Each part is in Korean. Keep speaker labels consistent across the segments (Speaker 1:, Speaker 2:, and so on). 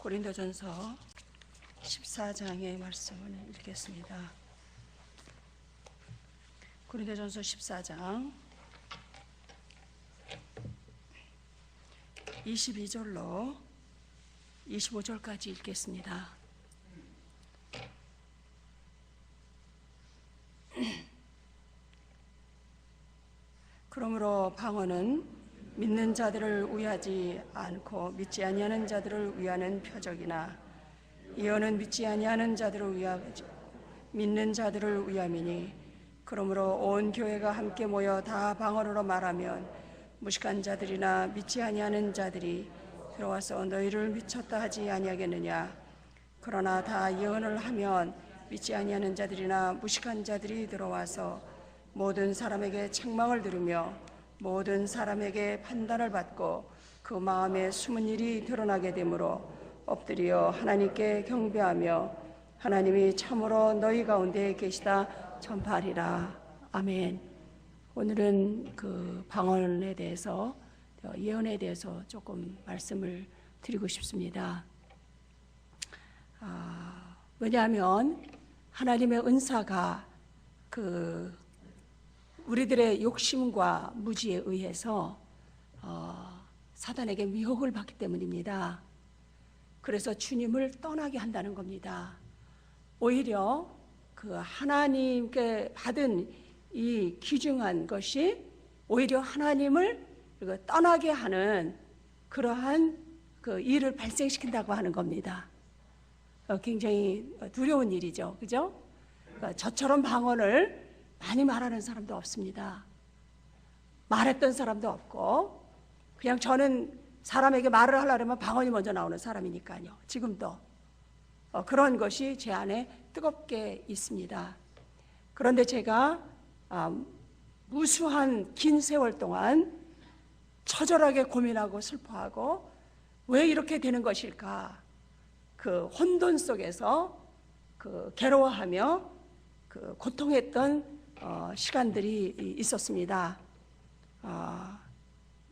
Speaker 1: 고린도전서 14장의 말씀을 읽겠습니다. 고린도전서 14장 22절로 25절까지 읽겠습니다. 그러므로 방언은 믿는 자들을 위하지 않고 믿지 아니하는 자들을 위하는 표적이나 예언은 믿지 아니하는 자들을 위하지 믿는 자들을 위함이니 그러므로 온 교회가 함께 모여 다 방언으로 말하면 무식한 자들이나 믿지 아니하는 자들이 들어와서 너희를 미쳤다 하지 아니하겠느냐. 그러나 다 예언을 하면 믿지 아니하는 자들이나 무식한 자들이 들어와서 모든 사람에게 책망을 들으며 모든 사람에게 판단을 받고 그 마음에 숨은 일이 드러나게 되므로 엎드려 하나님께 경배하며 하나님이 참으로 너희 가운데 계시다 전파하리라. 아멘. 오늘은 그 방언에 대해서, 예언에 대해서 조금 말씀을 드리고 싶습니다. 왜냐하면 하나님의 은사가 우리들의 욕심과 무지에 의해서 사단에게 미혹을 받기 때문입니다. 그래서 주님을 떠나게 한다는 겁니다. 오히려 그 하나님께 받은 이 귀중한 것이 오히려 하나님을 떠나게 하는 그러한 그 일을 발생시킨다고 하는 겁니다. 굉장히 두려운 일이죠, 그죠? 저처럼 방언을 많이 말하는 사람도 없습니다. 말했던 사람도 없고, 그냥 저는 사람에게 말을 하려면 방언이 먼저 나오는 사람이니까요. 지금도 그런 것이 제 안에 뜨겁게 있습니다. 그런데 제가 무수한 긴 세월 동안 처절하게 고민하고 슬퍼하고 왜 이렇게 되는 것일까? 그 혼돈 속에서 그 괴로워하며 그 고통했던 시간들이 있었습니다.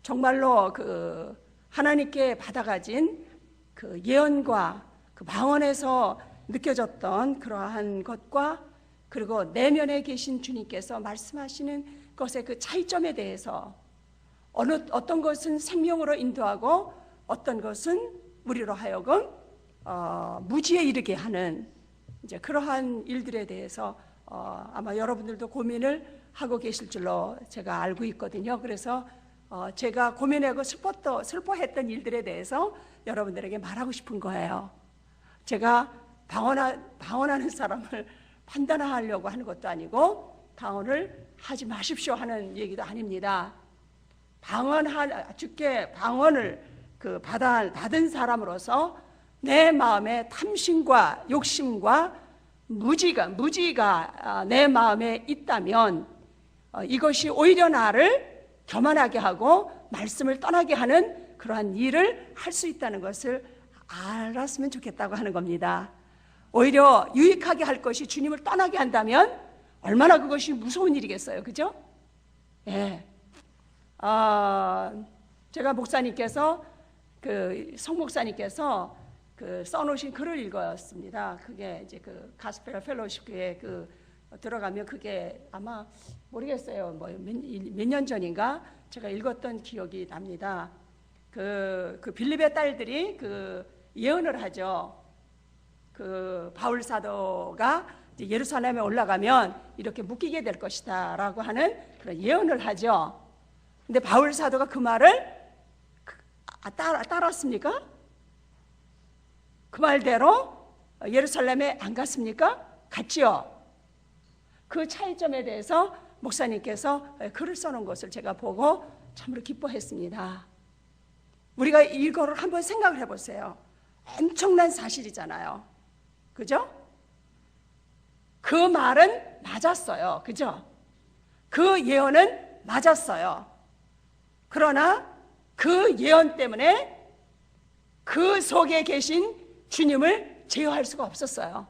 Speaker 1: 정말로 그 하나님께 받아가진 그 예언과 그 방언에서 느껴졌던 그러한 것과 그리고 내면에 계신 주님께서 말씀하시는 것의 그 차이점에 대해서 어떤 것은 생명으로 인도하고 어떤 것은 우리로 하여금 무지에 이르게 하는 이제 그러한 일들에 대해서 아마 여러분들도 고민을 하고 계실 줄로 제가 알고 있거든요. 그래서 제가 고민하고 슬퍼했던 일들에 대해서 여러분들에게 말하고 싶은 거예요. 제가 방언하는 사람을 판단하려고 하는 것도 아니고 방언을 하지 마십시오 하는 얘기도 아닙니다. 주께 방언을 받은 사람으로서 내 마음에 탐심과 욕심과 무지가 내 마음에 있다면 이것이 오히려 나를 교만하게 하고 말씀을 떠나게 하는 그러한 일을 할 수 있다는 것을 알았으면 좋겠다고 하는 겁니다. 오히려 유익하게 할 것이 주님을 떠나게 한다면 얼마나 그것이 무서운 일이겠어요, 그죠? 예. 제가 목사님께서 성 목사님께서 써놓으신 글을 읽었습니다. 그게 이제 가스펠 펠로우십에 들어가면 그게 아마 모르겠어요. 몇 년 전인가 제가 읽었던 기억이 납니다. 빌립의 딸들이 예언을 하죠. 바울 사도가 이제 예루살렘에 올라가면 이렇게 묶이게 될 것이다라고 하는 그런 예언을 하죠. 근데 바울 사도가 그 말을 따랐습니까? 그 말대로 예루살렘에 안 갔습니까? 갔지요. 그 차이점에 대해서 목사님께서 글을 써놓은 것을 제가 보고 참으로 기뻐했습니다. 우리가 이거를 한번 생각을 해보세요. 엄청난 사실이잖아요. 그죠? 그 말은 맞았어요. 그죠? 그 예언은 맞았어요. 그러나 그 예언 때문에 그 속에 계신 주님을 제어할 수가 없었어요.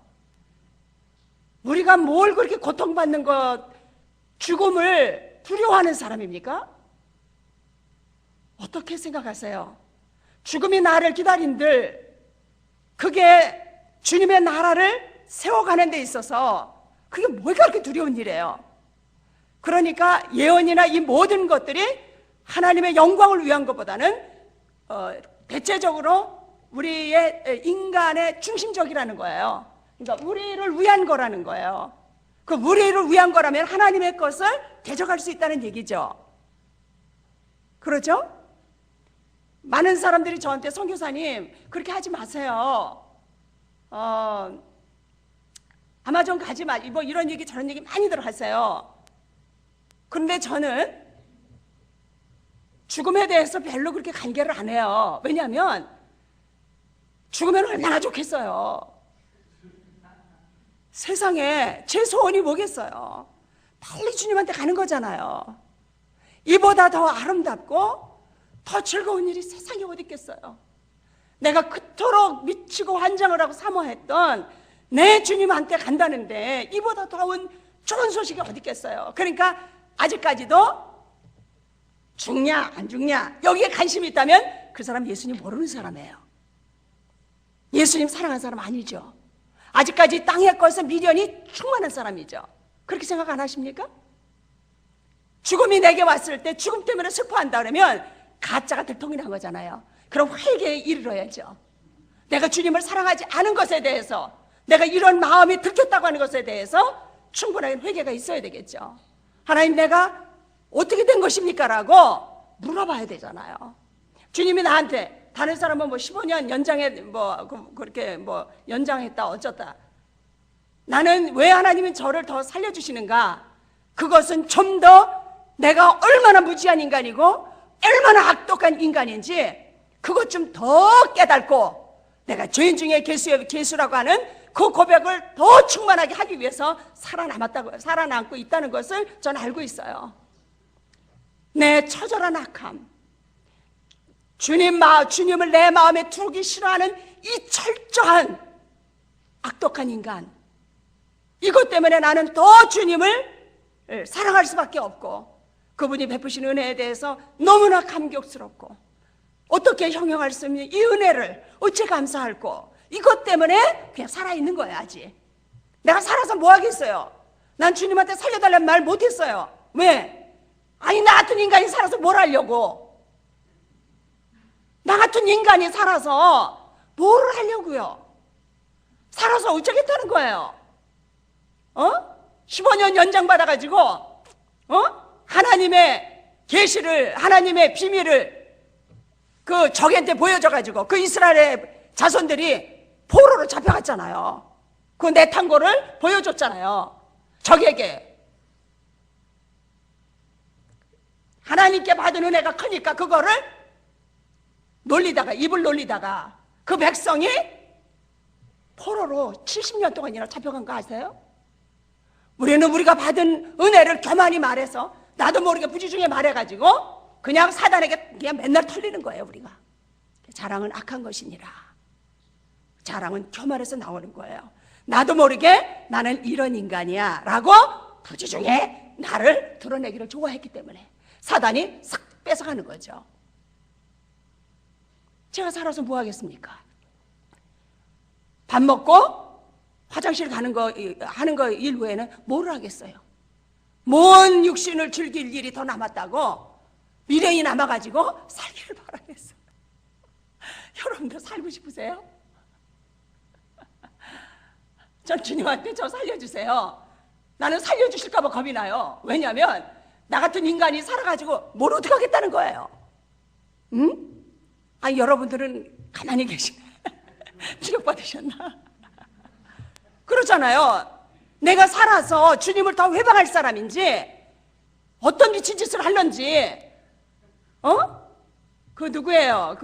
Speaker 1: 우리가 뭘 그렇게 고통받는 것, 죽음을 두려워하는 사람입니까? 어떻게 생각하세요? 죽음이 나를 기다린들 그게 주님의 나라를 세워가는 데 있어서 그게 뭐가 그렇게 두려운 일이에요. 그러니까 예언이나 이 모든 것들이 하나님의 영광을 위한 것보다는 대체적으로 우리의 인간의 중심적이라는 거예요. 그러니까 우리를 위한 거라는 거예요. 그 우리를 위한 거라면 하나님의 것을 대적할 수 있다는 얘기죠. 그렇죠? 많은 사람들이 저한테 선교사님 그렇게 하지 마세요. 아마존 가지 마. 뭐 이런 얘기 저런 얘기 많이들 하세요. 그런데 저는 죽음에 대해서 별로 그렇게 간계를 안 해요. 왜냐하면 죽으면 얼마나 좋겠어요. 세상에 제 소원이 뭐겠어요. 빨리 주님한테 가는 거잖아요. 이보다 더 아름답고 더 즐거운 일이 세상에 어디 있겠어요. 내가 그토록 미치고 환장을 하고 사모했던 내 주님한테 간다는데 이보다 더운 좋은 소식이 어디 있겠어요. 그러니까 아직까지도 죽냐 안 죽냐 여기에 관심이 있다면 그 사람 예수님 모르는 사람이에요. 예수님 사랑하는 사람 아니죠. 아직까지 땅의 것에 미련이 충만한 사람이죠. 그렇게 생각 안 하십니까? 죽음이 내게 왔을 때 죽음 때문에 슬퍼한다 그러면 가짜가 들통이 난 거잖아요. 그럼 회개에 이르러야죠. 내가 주님을 사랑하지 않은 것에 대해서 내가 이런 마음이 들켰다고 하는 것에 대해서 충분한 회개가 있어야 되겠죠. 하나님 내가 어떻게 된 것입니까? 라고 물어봐야 되잖아요. 주님이 나한테 다른 사람은 뭐 15년 연장해 그렇게 연장했다 어쩌다. 나는 왜 하나님은 저를 더 살려주시는가? 그것은 좀 더 내가 얼마나 무지한 인간이고 얼마나 악독한 인간인지 그것 좀 더 깨닫고 내가 죄인 중에 괴수라고 하는 그 고백을 더 충만하게 하기 위해서 살아남고 있다는 것을 저는 알고 있어요. 내 처절한 악함, 주님을 내 마음에 두기 싫어하는 이 철저한 악독한 인간, 이것 때문에 나는 더 주님을 사랑할 수밖에 없고 그분이 베푸신 은혜에 대해서 너무나 감격스럽고 어떻게 형용할 수 없는 이 은혜를 어찌 감사할꼬 이것 때문에 그냥 살아있는 거예요. 아직 내가 살아서 뭐 하겠어요. 난 주님한테 살려달라는 말 못했어요. 왜? 아니 나 같은 인간이 살아서 뭘 하려고, 나 같은 인간이 살아서 뭘 하려고요. 살아서 어쩌겠다는 거예요. 15년 연장받아가지고 하나님의 계시를, 하나님의 비밀을 그 적한테 보여줘가지고 그 이스라엘의 자손들이 포로로 잡혀갔잖아요. 그 내탄고를 보여줬잖아요. 적에게. 하나님께 받은 은혜가 크니까 그거를 입을 놀리다가 그 백성이 포로로 70년 동안이나 잡혀간 거 아세요? 우리는 우리가 받은 은혜를 교만히 말해서 나도 모르게 부지중에 말해가지고 그냥 사단에게 그냥 맨날 털리는 거예요. 우리가 자랑은 악한 것이니라. 자랑은 교만에서 나오는 거예요. 나도 모르게 나는 이런 인간이야 라고 부지중에 나를 드러내기를 좋아했기 때문에 사단이 싹 뺏어가는 거죠. 제가 살아서 뭐 하겠습니까? 밥 먹고 화장실 하는 거 일 외에는 뭘 하겠어요? 먼 육신을 즐길 일이 더 남았다고 미련이 남아가지고 살기를 바라겠어요. 여러분들 살고 싶으세요? 전 주님한테 저 살려주세요. 나는 살려주실까 봐 겁이 나요. 왜냐하면 나 같은 인간이 살아가지고 뭘 어떻게 하겠다는 거예요. 응? 아니 여러분들은 가만히 계시네. 충격받으셨나? 그렇잖아요. 내가 살아서 주님을 더 회방할 사람인지 어떤 미친 짓을 할런지 그 누구예요?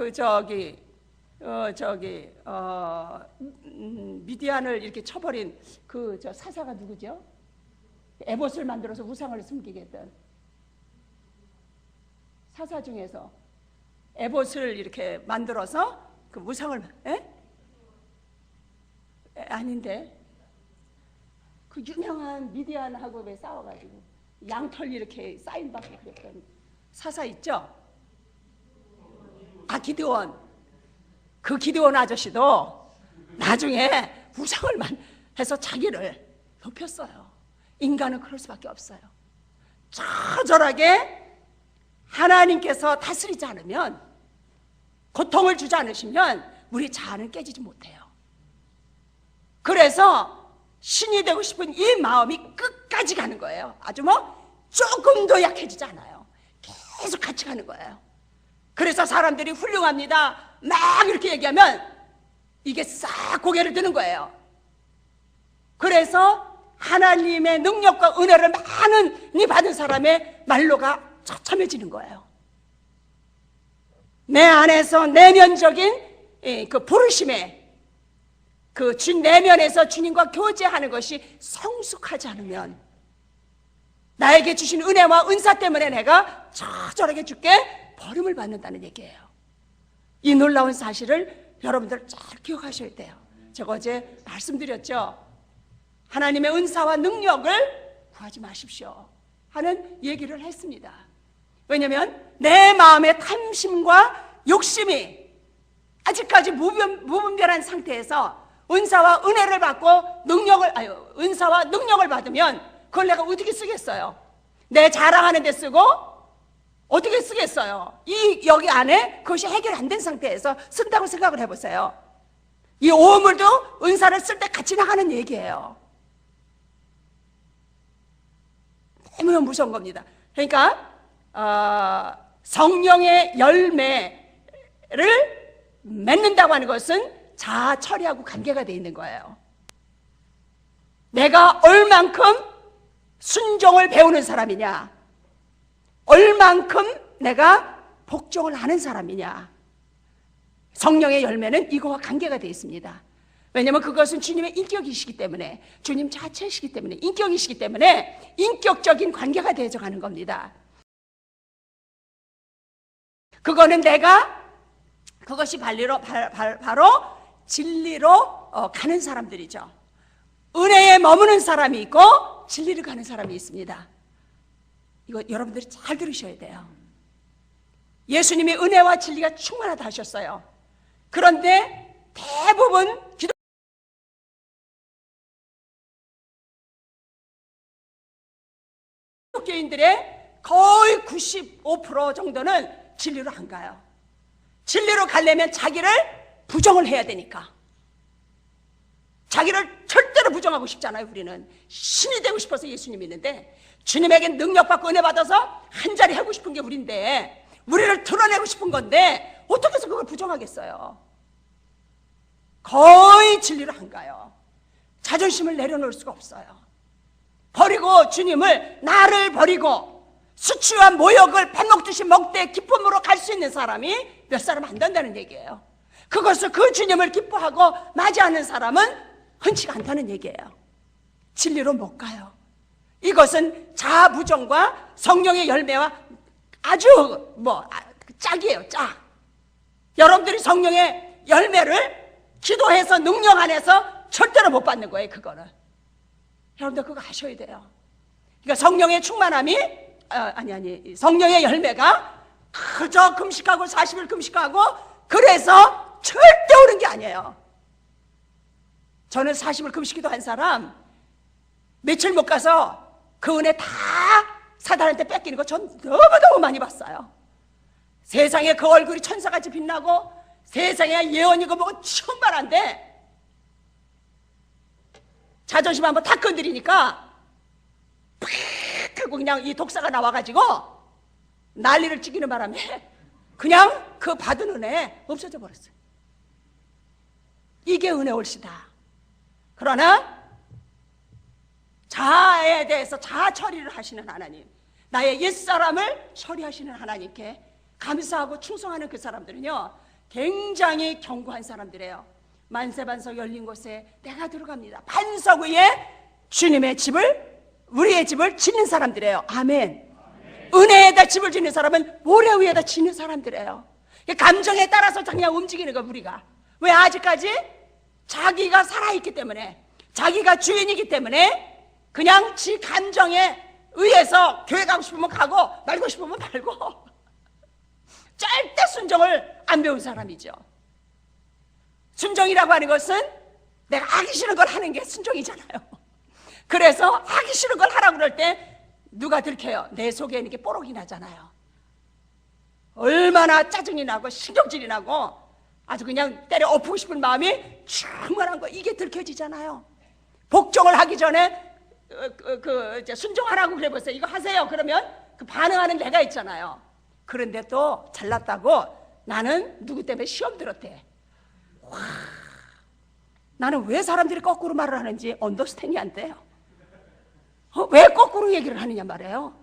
Speaker 1: 미디안을 이렇게 쳐버린 저 사사가 누구죠? 에봇을 만들어서 우상을 숨기게 했던 사사 중에서 에봇을 이렇게 만들어서 그 우상을 아닌데 그 유명한 미디안하고 왜 싸워가지고 양털 이렇게 사인받고 그랬던 사사 있죠? 기드온. 그 기드온 아저씨도 나중에 우상을만 해서 자기를 높였어요. 인간은 그럴 수밖에 없어요. 처절하게 하나님께서 다스리지 않으면, 고통을 주지 않으시면 우리 자아는 깨지지 못해요. 그래서 신이 되고 싶은 이 마음이 끝까지 가는 거예요. 아주 조금도 약해지지 않아요. 계속 같이 가는 거예요. 그래서 사람들이 훌륭합니다 막 이렇게 얘기하면 이게 싹 고개를 드는 거예요. 그래서 하나님의 능력과 은혜를 많이 받은 사람의 말로가 처참해지는 거예요. 내 안에서 내면적인 그 부르심에, 그 내면에서 주님과 교제하는 것이 성숙하지 않으면, 나에게 주신 은혜와 은사 때문에 내가 처절하게 주께 버림을 받는다는 얘기예요. 이 놀라운 사실을 여러분들 잘 기억하셔야 돼요. 제가 어제 말씀드렸죠. 하나님의 은사와 능력을 구하지 마십시오 하는 얘기를 했습니다. 왜냐하면 내 마음의 탐심과 욕심이 아직까지 무분별한 상태에서 은사와 은혜를 받고 은사와 능력을 받으면 그걸 내가 어떻게 쓰겠어요? 내 자랑하는 데 쓰고 어떻게 쓰겠어요? 여기 안에 그것이 해결 안 된 상태에서 쓴다고 생각을 해보세요. 이 오물도 은사를 쓸 때 같이 나가는 얘기예요. 너무나 무서운 겁니다. 그러니까 성령의 열매를 맺는다고 하는 것은 자아 처리하고 관계가 되어 있는 거예요. 내가 얼만큼 순종을 배우는 사람이냐, 얼만큼 내가 복종을 하는 사람이냐, 성령의 열매는 이거와 관계가 되어 있습니다. 왜냐하면 그것은 주님의 인격이시기 때문에, 주님 자체이시기 때문에, 인격이시기 때문에 인격적인 관계가 되어져가는 겁니다. 그거는 그것이 바로 진리로 가는 사람들이죠. 은혜에 머무는 사람이 있고 진리를 가는 사람이 있습니다. 이거 여러분들이 잘 들으셔야 돼요. 예수님이 은혜와 진리가 충만하다 하셨어요. 그런데 대부분 기독교인들의 거의 95% 정도는 진리로 안 가요. 진리로 가려면 자기를 부정을 해야 되니까. 자기를 절대로 부정하고 싶잖아요. 우리는 신이 되고 싶어서 예수님 믿는데, 주님에게 능력받고 은혜 받아서 한 자리 하고 싶은 게 우리인데, 우리를 드러내고 싶은 건데 어떻게 해서 그걸 부정하겠어요? 거의 진리로 안 가요. 자존심을 내려놓을 수가 없어요. 버리고 나를 버리고 수치와 모욕을 밥 먹듯이 먹되 기쁨으로 갈 수 있는 사람이 몇 사람 안 된다는 얘기예요. 그것을 그 주님을 기뻐하고 맞이하는 사람은 흔치가 않다는 얘기예요. 진리로 못 가요. 이것은 자아 부정과 성령의 열매와 아주 짝이에요. 짝. 여러분들이 성령의 열매를 기도해서 능력 안에서 절대로 못 받는 거예요. 그거는 여러분들 그거 아셔야 돼요. 그러니까 성령의 충만함이 성령의 열매가 그저 금식하고 40일 금식하고 그래서 절대 오는 게 아니에요. 저는 40일 금식기도 한 사람 며칠 못 가서 그 은혜 다 사단한테 뺏기는 거 전 너무너무 많이 봤어요. 세상에 그 얼굴이 천사같이 빛나고 세상에 예언이고 뭐고 충만한데 자존심 한번 다 건드리니까 팍 하고 그냥 이 독사가 나와가지고 난리를 찍이는 바람에 그냥 그 받은 은혜 없어져 버렸어요. 이게 은혜 올시다. 그러나 자아에 대해서 자아 처리를 하시는 하나님, 나의 옛사람을 처리하시는 하나님께 감사하고 충성하는 그 사람들은요 굉장히 견고한 사람들이에요. 만세반석 열린 곳에 내가 들어갑니다. 반석 위에 주님의 집을, 우리의 집을 짓는 사람들이에요. 아멘. 은혜에다 집을 짓는 사람은 모래 위에다 짓는 사람들이에요. 감정에 따라서 그냥 움직이는 거. 우리가 왜 아직까지 자기가 살아있기 때문에, 자기가 주인이기 때문에 그냥 지 감정에 의해서 교회 가고 싶으면 가고 말고 싶으면 말고 절대 순종을 안 배운 사람이죠. 순종이라고 하는 것은 내가 하기 싫은 걸 하는 게 순종이잖아요. 그래서 하기 싫은 걸 하라고 그럴 때 누가 들켜요? 내 속에 있는 게 뽀록이 나잖아요. 얼마나 짜증이 나고 신경질이 나고 아주 그냥 때려 엎고 싶은 마음이 충만한 거, 이게 들켜지잖아요. 복종을 하기 전에 순종하라고 그래 보세요. 이거 하세요. 그러면 그 반응하는 내가 있잖아요. 그런데 또 잘났다고 나는 누구 때문에 시험 들었대. 와, 나는 왜 사람들이 거꾸로 말을 하는지 언더스탠이 안 돼요. 왜 거꾸로 얘기를 하느냐 말이에요.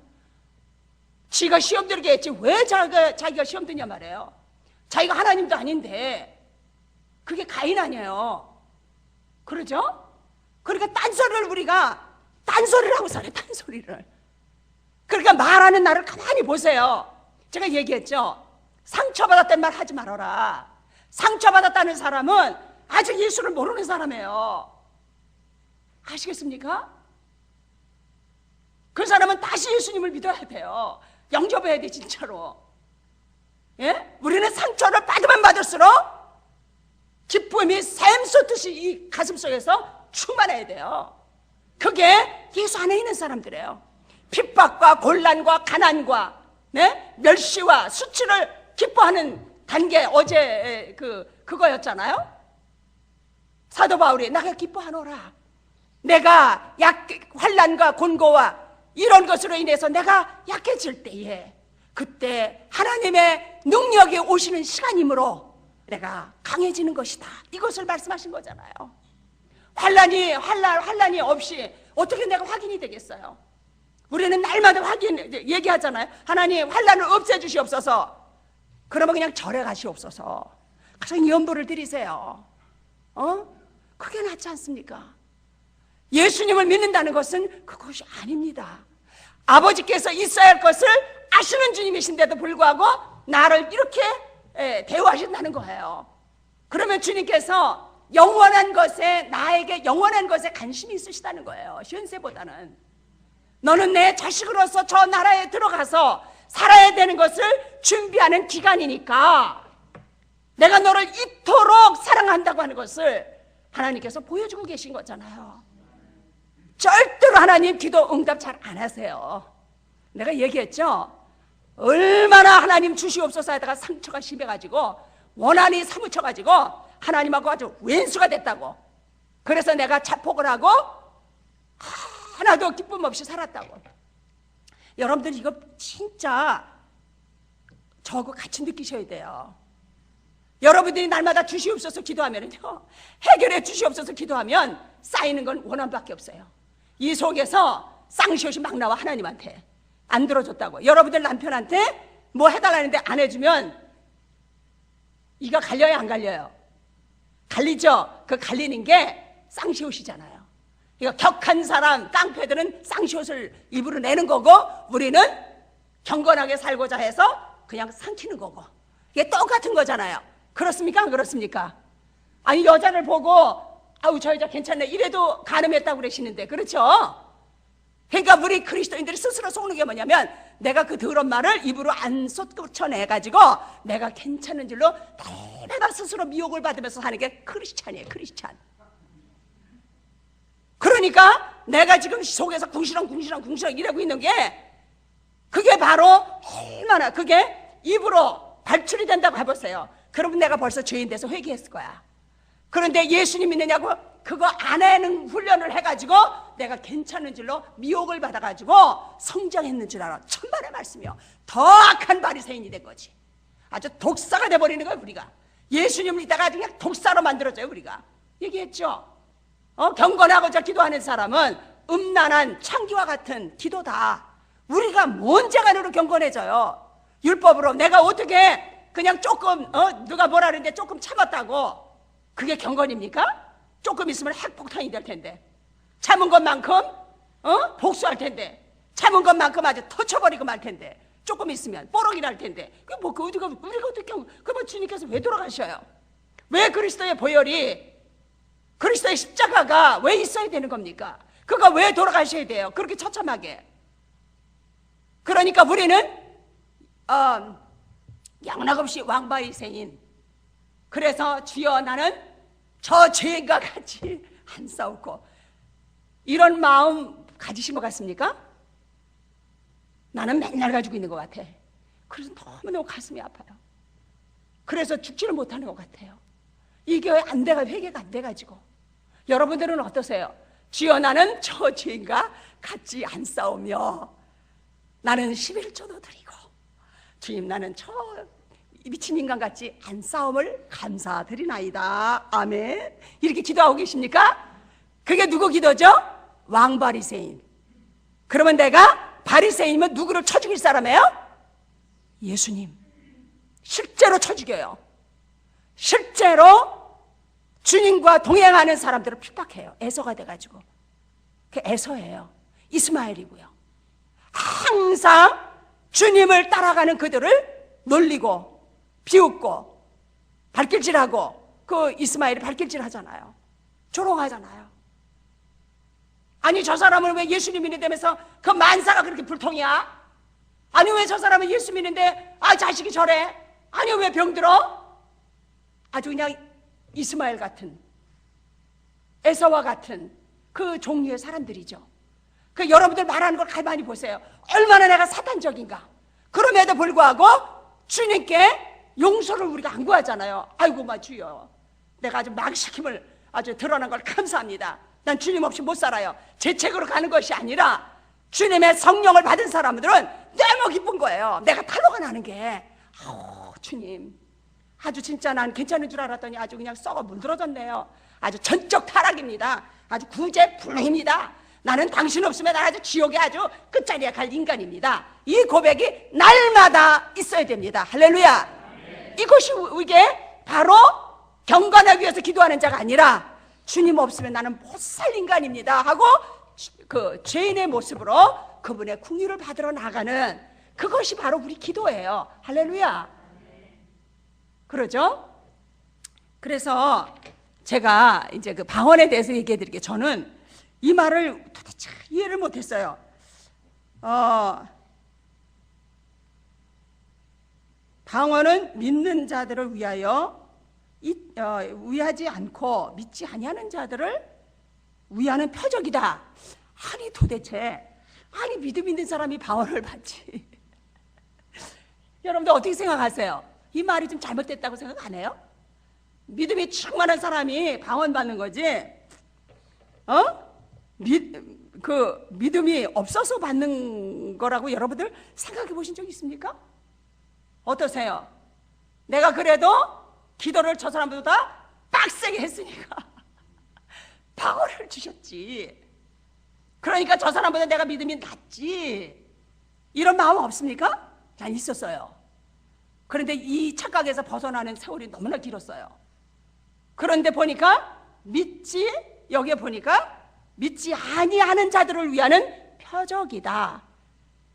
Speaker 1: 지가 시험 들게 했지 왜 자기가 시험 드냐 말이에요. 자기가 하나님도 아닌데 그게 가인 아니에요. 그러죠? 그러니까 딴소리를 우리가 딴소리를 하고 살아요. 딴소리를. 그러니까 말하는 나를 가만히 보세요. 제가 얘기했죠. 상처받았다는 말 하지 말아라. 상처받았다는 사람은 아직 예수를 모르는 사람이에요. 아시겠습니까? 그 사람은 다시 예수님을 믿어야 돼요. 영접해야 돼 진짜로. 예? 우리는 상처를 받으면 받을수록 기쁨이 샘솟듯이 이 가슴속에서 충만해야 돼요. 그게 예수 안에 있는 사람들이에요. 핍박과 곤란과 가난과 멸시와 수치를 기뻐하는 단계, 어제 그거였잖아요. 사도 바울이 나가 기뻐하노라. 내가 환난과 곤고와 이런 것으로 인해서 내가 약해질 때에 그때 하나님의 능력이 오시는 시간이므로 내가 강해지는 것이다. 이것을 말씀하신 거잖아요. 환난이 없이 어떻게 내가 확인이 되겠어요? 우리는 날마다 얘기하잖아요. 하나님 환난을 없애주시옵소서. 그러면 그냥 절에 가시옵소서. 가장 연보를 드리세요. 그게 낫지 않습니까? 예수님을 믿는다는 것은 그것이 아닙니다. 아버지께서 있어야 할 것을 아시는 주님이신데도 불구하고 나를 이렇게 대우하신다는 거예요. 그러면 주님께서 영원한 것에, 나에게 영원한 것에 관심이 있으시다는 거예요. 현세보다는. 너는 내 자식으로서 저 나라에 들어가서 살아야 되는 것을 준비하는 기간이니까 내가 너를 이토록 사랑한다고 하는 것을 하나님께서 보여주고 계신 거잖아요. 절대로 하나님 기도 응답 잘 안 하세요. 내가 얘기했죠. 얼마나 하나님 주시옵소서 하다가 상처가 심해가지고 원한이 사무쳐가지고 하나님하고 아주 왼수가 됐다고. 그래서 내가 자폭을 하고 하나도 기쁨 없이 살았다고. 여러분들 이거 진짜 저하고 같이 느끼셔야 돼요. 여러분들이 날마다 주시옵소서 기도하면요, 해결해 주시옵소서 기도하면 쌓이는 건 원한밖에 없어요. 이 속에서 쌍시옷이 막 나와. 하나님한테 안 들어줬다고. 여러분들 남편한테 뭐 해달라는데 안 해주면 이가 갈려요 안 갈려요? 갈리죠. 그 갈리는 게 쌍시옷이잖아요. 이거 격한 사람 깡패들은 쌍시옷을 입으로 내는 거고 우리는 경건하게 살고자 해서 그냥 삼키는 거고. 이게 똑같은 거잖아요. 그렇습니까? 안 그렇습니까? 아니 여자를 보고 아우 저 여자 괜찮네 이래도 간음했다고 그러시는데, 그렇죠? 그러니까 우리 그리스도인들이 스스로 속는 게 뭐냐면 내가 그 더러운 말을 입으로 안 쏟쳐내가지고 내가 괜찮은 줄로 내가 스스로 미혹을 받으면서 사는 게 크리스찬이에요. 크리스찬. 그러니까 내가 지금 속에서 궁시렁 이러고 있는 게 그게 바로 얼마나 그게 입으로 발출이 된다고 해보세요. 그러면 내가 벌써 죄인 돼서 회개했을 거야. 그런데 예수님 믿느냐고 그거 안 하는 훈련을 해가지고 내가 괜찮은 줄로 미혹을 받아가지고 성장했는 줄 알아. 천만의 말씀이요. 더 악한 바리새인이 된 거지. 아주 독사가 돼버리는 거예요. 우리가 예수님을 믿다가 그냥 독사로 만들어져요. 우리가 얘기했죠. 경건하고자 기도하는 사람은 음란한 창기와 같은 기도다. 우리가 뭔 재간으로 경건해져요? 율법으로 내가 어떻게 그냥 조금 누가 뭐라 그러는데 조금 참았다고 그게 경건입니까? 조금 있으면 핵폭탄이 될 텐데, 참은 것만큼 복수할 텐데, 참은 것만큼 아주 터쳐버리고 말 텐데, 조금 있으면 뽀록이 날 텐데, 우리가 어떻게 그러면 주님께서 왜 돌아가셔요? 왜 그리스도의 보혈이, 그리스도의 십자가가 왜 있어야 되는 겁니까? 그거 왜 돌아가셔야 돼요? 그렇게 처참하게. 그러니까 우리는 양락없이 왕바위생인, 그래서 주여 나는 저 죄인과 같이 안 싸우고, 이런 마음 가지신 것 같습니까? 나는 맨날 가지고 있는 것 같아. 그래서 너무너무 가슴이 아파요. 그래서 죽지를 못하는 것 같아요. 이 교회 안 돼가, 회개가 안 돼가지고. 여러분들은 어떠세요? 주여, 나는 저 죄인과 같이 안 싸우며 나는 11조도 드리고, 주님, 나는 저 미친 인간 같이 안 싸움을 감사드리나이다. 아멘. 이렇게 기도하고 계십니까? 그게 누구 기도죠? 왕바리새인. 그러면 내가 바리새인이면 누구를 쳐 죽일 사람이에요? 예수님. 실제로 쳐 죽여요. 실제로 주님과 동행하는 사람들을 핍박해요. 에서가 돼가지고. 그 에서예요. 이스마엘이고요. 항상 주님을 따라가는 그들을 놀리고 비웃고 발길질하고, 그 이스마엘이 발길질 하잖아요. 조롱하잖아요. 아니, 저 사람은 왜 예수님 믿는다면서 그 만사가 그렇게 불통이야? 아니, 왜 저 사람은 예수 믿는데 자식이 저래? 아니, 왜 병들어? 아주 그냥 이스마엘 같은, 에서와 같은 그 종류의 사람들이죠. 그 여러분들 말하는 걸 가만히 보세요. 얼마나 내가 사탄적인가. 그럼에도 불구하고 주님께 용서를 우리가 안 구하잖아요. 아이고, 주여, 내가 아주 망시킴을 아주 드러난 걸 감사합니다. 난 주님 없이 못 살아요. 제 책으로 가는 것이 아니라 주님의 성령을 받은 사람들은 너무 기쁜 거예요. 내가 탈로가 나는 게, 주님, 아주 진짜 난 괜찮은 줄 알았더니 아주 그냥 썩어 문드러졌네요. 아주 전적 타락입니다. 아주 구제불능입니다. 나는 당신 없으면 난 아주 지옥에 아주 끝자리에 갈 인간입니다. 이 고백이 날마다 있어야 됩니다. 할렐루야. 이것이 이게 바로 경건하기 위해서 기도하는 자가 아니라, 주님 없으면 나는 못 살 인간입니다 하고 그 죄인의 모습으로 그분의 긍휼을 받으러 나가는, 그것이 바로 우리 기도예요. 할렐루야. 그러죠? 그래서 제가 이제 그 방언에 대해서 얘기해 드릴게요. 저는 이 말을 도대체 이해를 못했어요. 방언은 믿는 자들을 위하여 위하지 않고 믿지 아니하는 자들을 위하는 표적이다. 아니, 도대체 믿음 있는 사람이 방언을 받지. 여러분들 어떻게 생각하세요? 이 말이 좀 잘못됐다고 생각 안 해요? 믿음이 충만한 사람이 방언 받는 거지, 그 믿음이 없어서 받는 거라고 여러분들 생각해 보신 적 있습니까? 어떠세요? 내가 그래도 기도를 저 사람보다 빡세게 했으니까 방언을 주셨지. 그러니까 저 사람보다 내가 믿음이 낫지. 이런 마음 없습니까? 난 있었어요. 그런데 이 착각에서 벗어나는 세월이 너무나 길었어요. 그런데 보니까 여기에 보니까 믿지 아니하는 자들을 위하는 표적이다.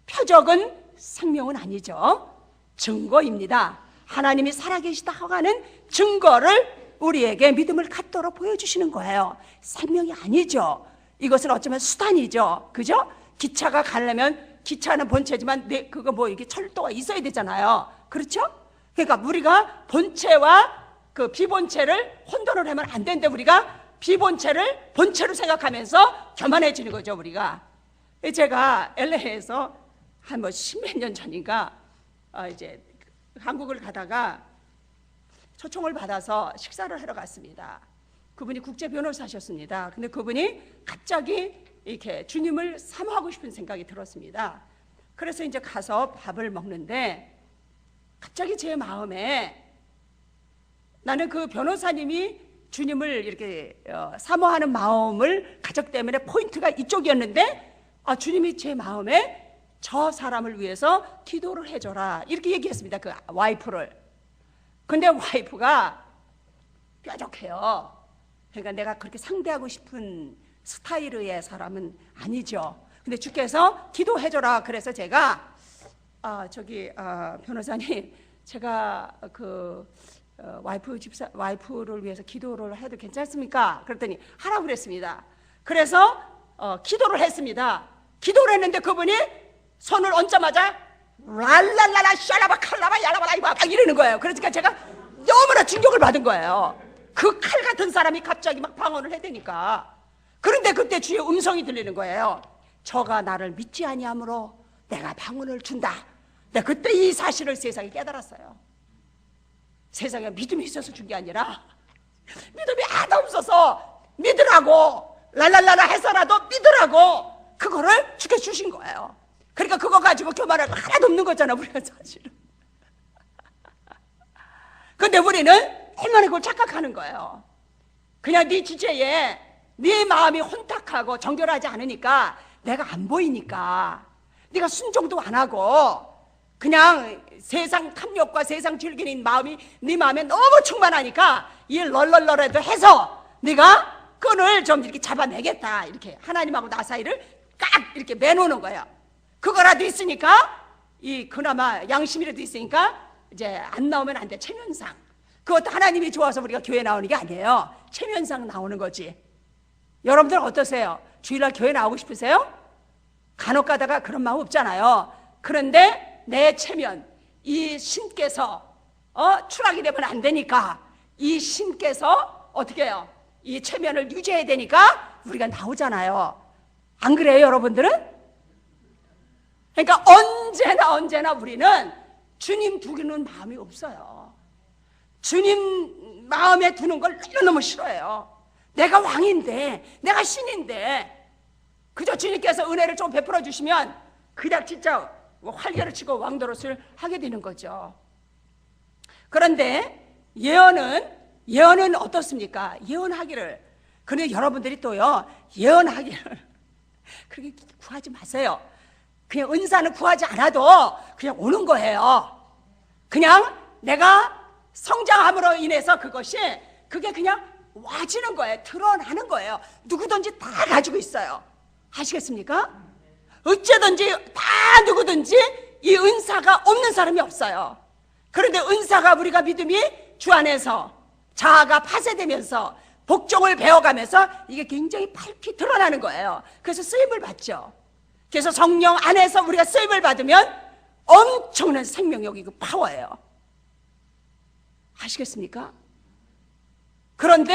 Speaker 1: 표적은 생명은 아니죠. 증거입니다. 하나님이 살아계시다 하는 증거를 우리에게 믿음을 갖도록 보여주시는 거예요. 생명이 아니죠. 이것은 어쩌면 수단이죠. 그죠? 기차가 가려면 기차는 본체지만 그거 이게 철도가 있어야 되잖아요. 그렇죠? 그러니까 우리가 본체와 그 비본체를 혼돈을 하면 안 되는데, 우리가 비본체를 본체로 생각하면서 교만해지는 거죠. 우리가. 제가 LA에서 한 10몇 년 전인가 이제 한국을 가다가 초청을 받아서 식사를 하러 갔습니다. 그분이 국제 변호사셨습니다. 근데 그분이 갑자기 이렇게 주님을 사모하고 싶은 생각이 들었습니다. 그래서 이제 가서 밥을 먹는데 갑자기 제 마음에, 나는 그 변호사님이 주님을 이렇게 사모하는 마음을 가졌기 때문에 포인트가 이쪽이었는데, 주님이 제 마음에 저 사람을 위해서 기도를 해줘라 이렇게 얘기했습니다. 그 와이프를. 근데 와이프가 뾰족해요. 그러니까 내가 그렇게 상대하고 싶은 스타일의 사람은 아니죠. 근데 주께서 기도해줘라. 그래서 제가 변호사님, 제가 그 와이프를 위해서 기도를 해도 괜찮습니까? 그랬더니 하라고 그랬습니다. 그래서 기도를 했습니다. 기도를 했는데 그분이 손을 얹자마자 랄랄라라 샤라바 칼라바 야라바라 이바 이러는 거예요. 그러니까 제가 너무나 충격을 받은 거예요.
Speaker 2: 그 칼 같은 사람이 갑자기 막 방언을 해대니까. 그런데 그때 주의 음성이 들리는 거예요. 저가 나를 믿지 아니하므로 내가 방언을 준다. 근데 그때 이 사실을 세상이 깨달았어요. 세상에 믿음이 있어서 준 게 아니라 믿음이 하나도 없어서 믿으라고 랄랄라라 해서라도 믿으라고 그거를 주께 주신 거예요. 그러니까 그거 가지고 교만할 거 하나도 없는 거잖아, 우리가 사실은. 근데 우리는 얼마나 그걸 착각하는 거예요. 그냥 네 주제에 네 마음이 혼탁하고 정결하지 않으니까, 내가 안 보이니까 네가 순종도 안 하고 그냥 세상 탐욕과 세상 즐기는 마음이 네 마음에 너무 충만하니까 이 럴럴럴해도 해서 네가 끈을 좀 이렇게 잡아내겠다, 이렇게 하나님하고 나 사이를 깍 이렇게 매놓는 거예요. 그거라도 있으니까, 이 그나마 양심이라도 있으니까 이제 안 나오면 안 돼. 체면상. 그것도 하나님이 좋아서 우리가 교회 나오는 게 아니에요. 체면상 나오는 거지. 여러분들 어떠세요? 주일날 교회 나오고 싶으세요? 간혹 가다가 그런 마음 없잖아요. 그런데 내 체면, 이 신께서 추락이 되면 안 되니까, 이 신께서 어떻게 해요? 이 체면을 유지해야 되니까 우리가 나오잖아요. 안 그래요, 여러분들은? 그러니까 언제나 우리는 주님 두기는 마음이 없어요. 주님 마음에 두는 걸 너무너무 싫어해요. 내가 왕인데, 내가 신인데, 그저 주님께서 은혜를 좀 베풀어 주시면 그냥 진짜 활개를 치고 왕노릇을 하게 되는 거죠. 그런데 예언은 어떻습니까? 예언하기를, 그런데 여러분들이 또요, 예언하기를 그렇게 구하지 마세요. 그냥 은사는 구하지 않아도 그냥 오는 거예요. 그냥 내가 성장함으로 인해서 그게 그냥 와지는 거예요. 드러나는 거예요. 누구든지 다 가지고 있어요. 아시겠습니까? 어쩌든지 다 누구든지 이 은사가 없는 사람이 없어요. 그런데 은사가, 우리가 믿음이 주 안에서 자아가 파쇄되면서 복종을 배워가면서 이게 굉장히 밝히 드러나는 거예요. 그래서 쓰임을 받죠. 그래서 성령 안에서 우리가 쓰임을 받으면 엄청난 생명력이, 그 파워예요. 아시겠습니까? 그런데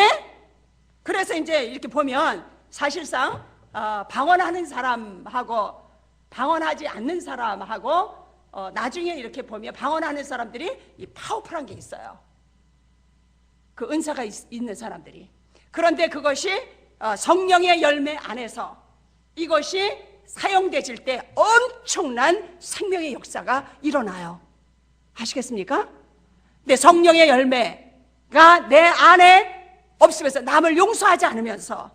Speaker 2: 그래서 이제 이렇게 보면 사실상 방언하는 사람하고 방언하지 않는 사람하고 나중에 이렇게 보면 방언하는 사람들이 이 파워풀한 게 있어요. 그 은사가 있는 사람들이. 그런데 그것이 성령의 열매 안에서 이것이 사용되질 때 엄청난 생명의 역사가 일어나요. 아시겠습니까? 근데 성령의 열매가 내 안에 없으면서, 남을 용서하지 않으면서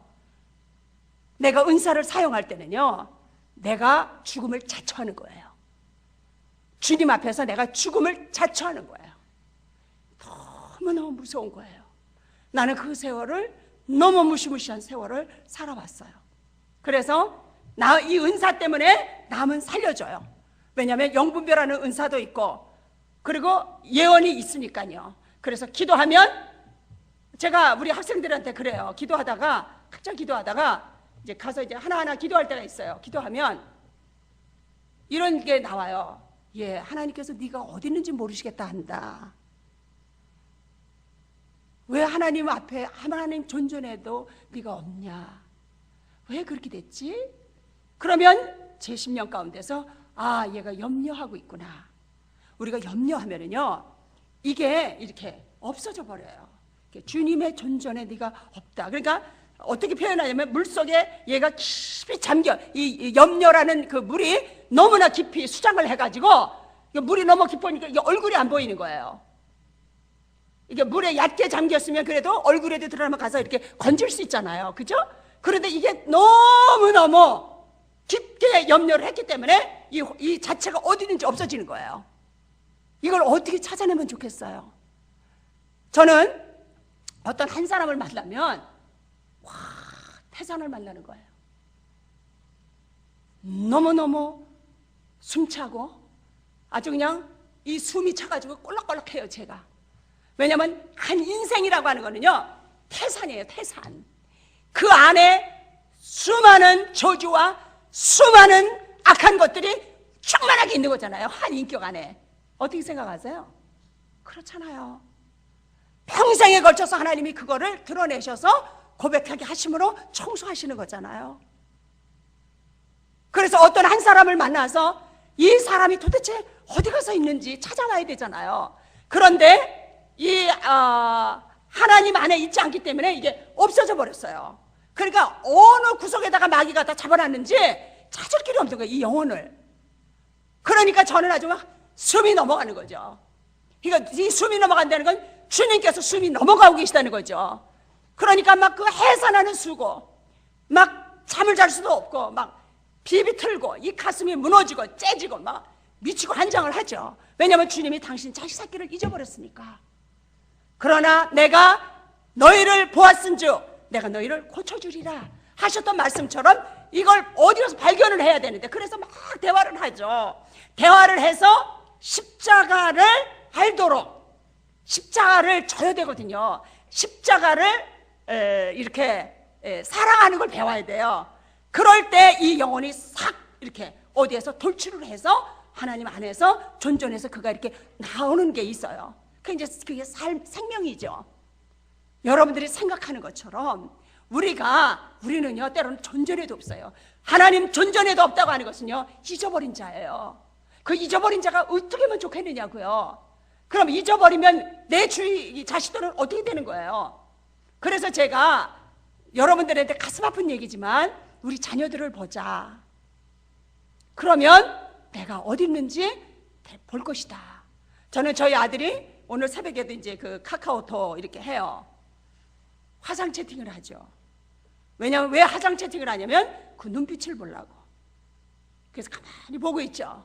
Speaker 2: 내가 은사를 사용할 때는요, 내가 죽음을 자처하는 거예요. 주님 앞에서 내가 죽음을 자처하는 거예요. 너무너무 무서운 거예요. 나는 그 세월을, 너무 무시무시한 세월을 살아왔어요. 그래서 이 은사 때문에 남은 살려줘요. 왜냐하면 영분별하는 은사도 있고, 그리고 예언이 있으니까요. 그래서 기도하면, 제가 우리 학생들한테 그래요. 갑자기 기도하다가 이제 가서 이제 하나하나 기도할 때가 있어요. 기도하면 이런 게 나와요. 예, 하나님께서 네가 어디 있는지 모르시겠다 한다. 왜 하나님 앞에, 하나님 존전에도 네가 없냐? 왜 그렇게 됐지? 그러면 제 심령 가운데서, 얘가 염려하고 있구나. 우리가 염려하면은요, 이게 이렇게 없어져 버려요. 주님의 존전에 네가 없다. 그러니까 어떻게 표현하냐면, 물속에 얘가 깊이 잠겨, 이 염려라는 그 물이 너무나 깊이 수장을 해가지고, 물이 너무 깊으니까 이게 얼굴이 안 보이는 거예요. 이게 물에 얕게 잠겼으면 그래도 얼굴에도 들어가면 가서 이렇게 건질 수 있잖아요. 그죠? 그런데 이게 너무너무 깊게 염려를 했기 때문에 이 자체가 어디 있는지 없어지는 거예요. 이걸 어떻게 찾아내면 좋겠어요? 저는 어떤 한 사람을 만나면 태산을 만나는 거예요. 너무너무 숨차고 아주 그냥 이 숨이 차가지고 꼴락꼴락해요, 제가. 왜냐하면 한 인생이라고 하는 거는요, 태산이에요, 태산. 그 안에 수많은 저주와 수많은 악한 것들이 충만하게 있는 거잖아요, 한 인격 안에. 어떻게 생각하세요? 그렇잖아요. 평생에 걸쳐서 하나님이 그거를 드러내셔서 고백하게 하심으로 청소하시는 거잖아요. 그래서 어떤 한 사람을 만나서 이 사람이 도대체 어디 가서 있는지 찾아봐야 되잖아요. 그런데 이 하나님 안에 있지 않기 때문에 이게 없어져 버렸어요. 그러니까 어느 구석에다가 마귀가 다 잡아놨는지 찾을 길이 없는 거예요, 이 영혼을. 그러니까 저는 아주 숨이 넘어가는 거죠. 그러니까 이 숨이 넘어간다는 건 주님께서 숨이 넘어가고 계시다는 거죠. 그러니까 막 그 해산하는 수고, 막 잠을 잘 수도 없고, 막 비비 틀고, 이 가슴이 무너지고 째지고 막 미치고 한장을 하죠. 왜냐하면 주님이 당신 자식 새끼를 잊어버렸으니까. 그러나 내가 너희를 보았은즉 내가 너희를 고쳐주리라 하셨던 말씀처럼 이걸 어디 가서 발견을 해야 되는데, 그래서 막 대화를 하죠. 대화를 해서 십자가를 알도록 십자가를 져야 되거든요. 십자가를 이렇게 사랑하는 걸 배워야 돼요. 그럴 때 이 영혼이 싹 이렇게 어디에서 돌출을 해서 하나님 안에서 존존해서 그가 이렇게 나오는 게 있어요. 그게 생명이죠. 여러분들이 생각하는 것처럼 우리는요 때로는 존전에도 없어요. 하나님 존전에도 없다고 하는 것은요 잊어버린 자예요. 그 잊어버린 자가 어떻게 하면 좋겠느냐고요. 그럼 잊어버리면 내 주위 자식들은 어떻게 되는 거예요? 그래서 제가 여러분들한테 가슴 아픈 얘기지만 우리 자녀들을 보자. 그러면 내가 어디 있는지 볼 것이다. 저는 저희 아들이 오늘 새벽에도 이제 그 카카오톡 이렇게 해요. 화상 채팅을 하죠. 왜냐하면 왜 화상 채팅을 하냐면 그 눈빛을 보려고. 그래서 가만히 보고 있죠.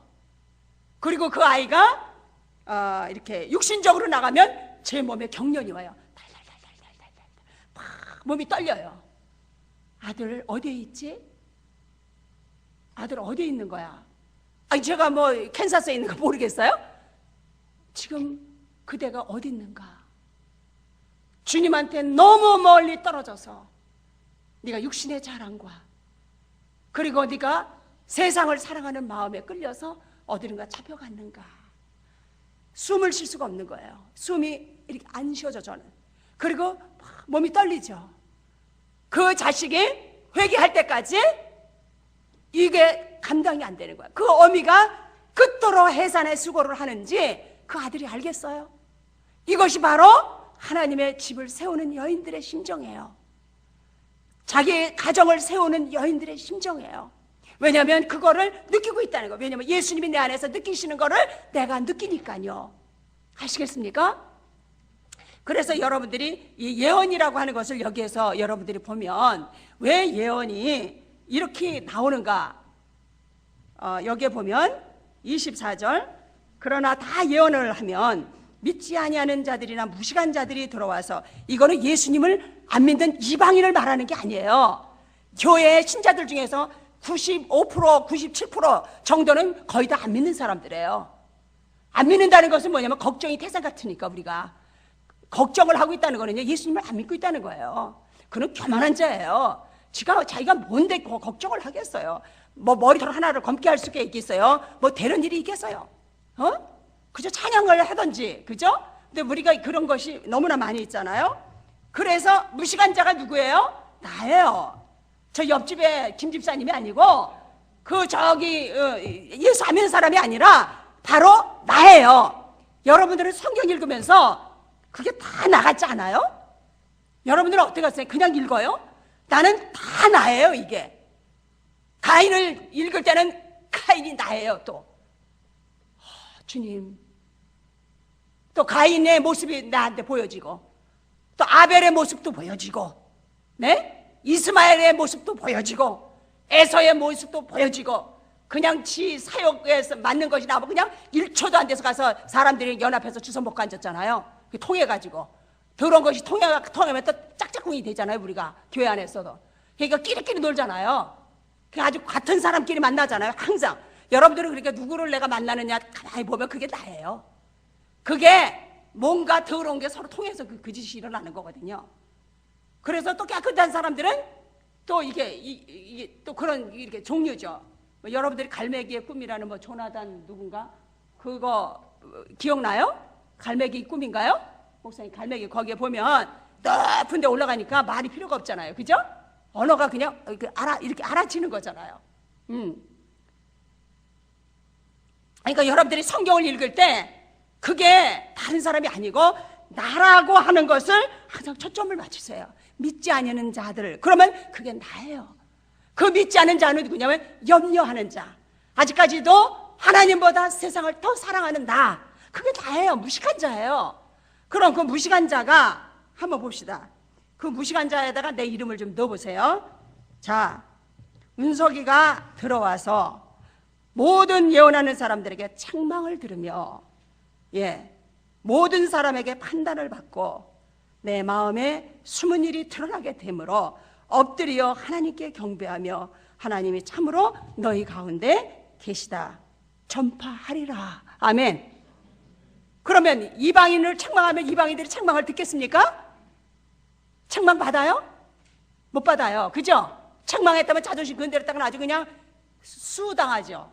Speaker 2: 그리고 그 아이가 이렇게 육신적으로 나가면 제 몸에 경련이 와요. 달달달달달달 막 몸이 떨려요. 아들 어디에 있지? 아들 어디에 있는 거야? 아니 제가 뭐 캔사스에 있는 거 모르겠어요? 지금 그대가 어디 있는가? 주님한테 너무 멀리 떨어져서 네가 육신의 자랑과 그리고 네가 세상을 사랑하는 마음에 끌려서 어디론가 잡혀갔는가? 숨을 쉴 수가 없는 거예요. 숨이 이렇게 안 쉬어져 저는. 그리고 몸이 떨리죠. 그 자식이 회개할 때까지 이게 감당이 안 되는 거야. 그 어미가 그토록 해산의 수고를 하는지 그 아들이 알겠어요? 이것이 바로 하나님의 집을 세우는 여인들의 심정이에요. 자기의 가정을 세우는 여인들의 심정이에요. 왜냐하면 그거를 느끼고 있다는 거예요. 왜냐하면 예수님이 내 안에서 느끼시는 거를 내가 느끼니까요. 아시겠습니까? 그래서 여러분들이 이 예언이라고 하는 것을 여기에서 여러분들이 보면 왜 예언이 이렇게 나오는가? 여기에 보면 24절 그러나 다 예언을 하면 믿지 아니하는 자들이나 무식한 자들이 들어와서 이거는 예수님을 안 믿는 이방인을 말하는 게 아니에요. 교회 신자들 중에서 95%, 97% 정도는 거의 다 안 믿는 사람들이에요. 안 믿는다는 것은 뭐냐면 걱정이 태산 같으니까 우리가 걱정을 하고 있다는 거는요 예수님을 안 믿고 있다는 거예요. 그는 교만한 자예요. 자기가 뭔데 걱정을 하겠어요. 뭐 머리털 하나를 검게 할 수가 있겠어요? 뭐 되는 일이 있겠어요? 그저 찬양을 하든지, 그죠? 근데 우리가 그런 것이 너무나 많이 있잖아요. 그래서 무식한 자가 누구예요? 나예요. 저 옆집에 김 집사님이 아니고 예수 안 믿는 사람이 아니라 바로 나예요. 여러분들은 성경 읽으면서 그게 다 나같지 않아요? 여러분들은 어떻게 하세요? 그냥 읽어요? 나는 다 나예요. 이게 가인을 읽을 때는 가인이 나예요. 또 주님, 또 가인의 모습이 나한테 보여지고 또 아벨의 모습도 보여지고, 네? 이스마엘의 모습도 보여지고 에서의 모습도 보여지고 그냥 지 사역에서 맞는 것이 나오면 그냥 1초도 안 돼서 가서 사람들이 연합해서 주워 먹고 앉았잖아요. 통해가지고 더러운 것이 통하면 또 짝짝꿍이 되잖아요. 우리가 교회 안에서도. 그러니까 끼리끼리 놀잖아요. 아주 같은 사람끼리 만나잖아요. 항상. 여러분들은 그러니까 누구를 내가 만나느냐 가만히 보면 그게 나예요. 그게 뭔가 더러운 게 서로 통해서 그 짓이 일어나는 거거든요. 그래서 또 깨끗한 사람들은 또 이게 또 그런 이렇게 종류죠. 뭐 여러분들이 갈매기의 꿈이라는 뭐 조나단 누군가 그거 기억나요? 갈매기 꿈인가요? 목사님 갈매기 거기에 보면 높은 데 올라가니까 말이 필요가 없잖아요. 그죠? 언어가 그냥 이렇게 알아지는 거잖아요. 그러니까 여러분들이 성경을 읽을 때 그게 다른 사람이 아니고 나라고 하는 것을 항상 초점을 맞추세요. 믿지 않는 자들. 그러면 그게 나예요. 그 믿지 않는 자는 누구냐면 염려하는 자. 아직까지도 하나님보다 세상을 더 사랑하는 나. 그게 나예요. 무식한 자예요. 그럼 그 무식한 자가 한번 봅시다. 그 무식한 자에다가 내 이름을 좀 넣어보세요. 자, 운석이가 들어와서 모든 예언하는 사람들에게 책망을 들으며 모든 사람에게 판단을 받고 내 마음에 숨은 일이 드러나게 되므로 엎드려 하나님께 경배하며 하나님이 참으로 너희 가운데 계시다 전파하리라. 아멘. 그러면 이방인을 책망하면 이방인들이 책망을 듣겠습니까? 책망 받아요? 못 받아요. 그죠? 책망했다면 자존심 건드렸다가 아주 그냥 수당하죠.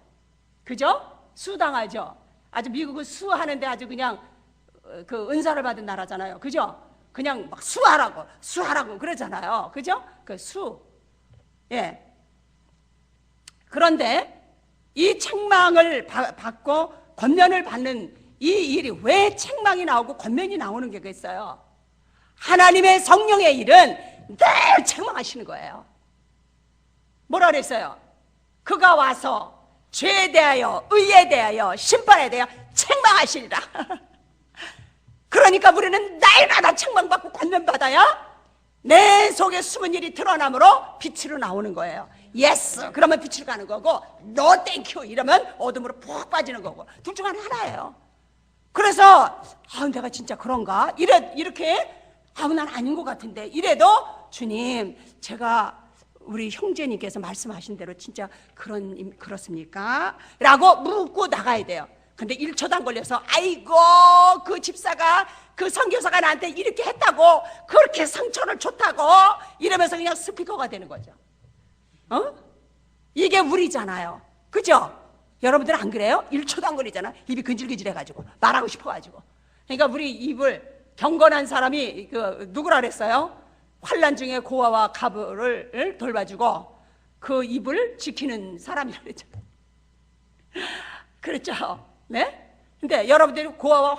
Speaker 2: 그죠? 수당하죠. 아주 미국은 수하는데 아주 그냥 그 은사를 받은 나라잖아요. 그죠? 그냥 막 수하라고 그러잖아요. 그죠? 그 수. 그런데 이 책망을 받고 권면을 받는 이 일이 왜 책망이 나오고 권면이 나오는 게 있어요? 하나님의 성령의 일은 늘 책망하시는 거예요. 뭐라 그랬어요? 그가 와서 죄에 대하여 의에 대하여 심판에 대하여 책망하시리라. 그러니까 우리는 날마다 책망받고 권면받아야 내 속에 숨은 일이 드러나므로 빛으로 나오는 거예요. 예스 그러면 빛으로 가는 거고 노 땡큐 이러면 어둠으로 푹 빠지는 거고 둘 중 하나예요. 그래서 내가 진짜 그런가? 이렇게 난 아닌 것 같은데 이래도 주님 제가 우리 형제님께서 말씀하신 대로 진짜 그렇습니까? 라고 묻고 나가야 돼요. 근데 1초도 안 걸려서 아이고 그 집사가 그 선교사가 나한테 이렇게 했다고 그렇게 상처를 줬다고 이러면서 그냥 스피커가 되는 거죠. 이게 우리잖아요. 그죠? 여러분들 안 그래요? 1초도 안 걸리잖아. 입이 근질근질해가지고 말하고 싶어가지고. 그러니까 우리 입을 경건한 사람이 누구라 그랬어요? 환난 중에 고아와 가부를 돌봐주고 그 입을 지키는 사람이라고 그랬죠. 그렇죠? 네? 근데 여러분들이 고아와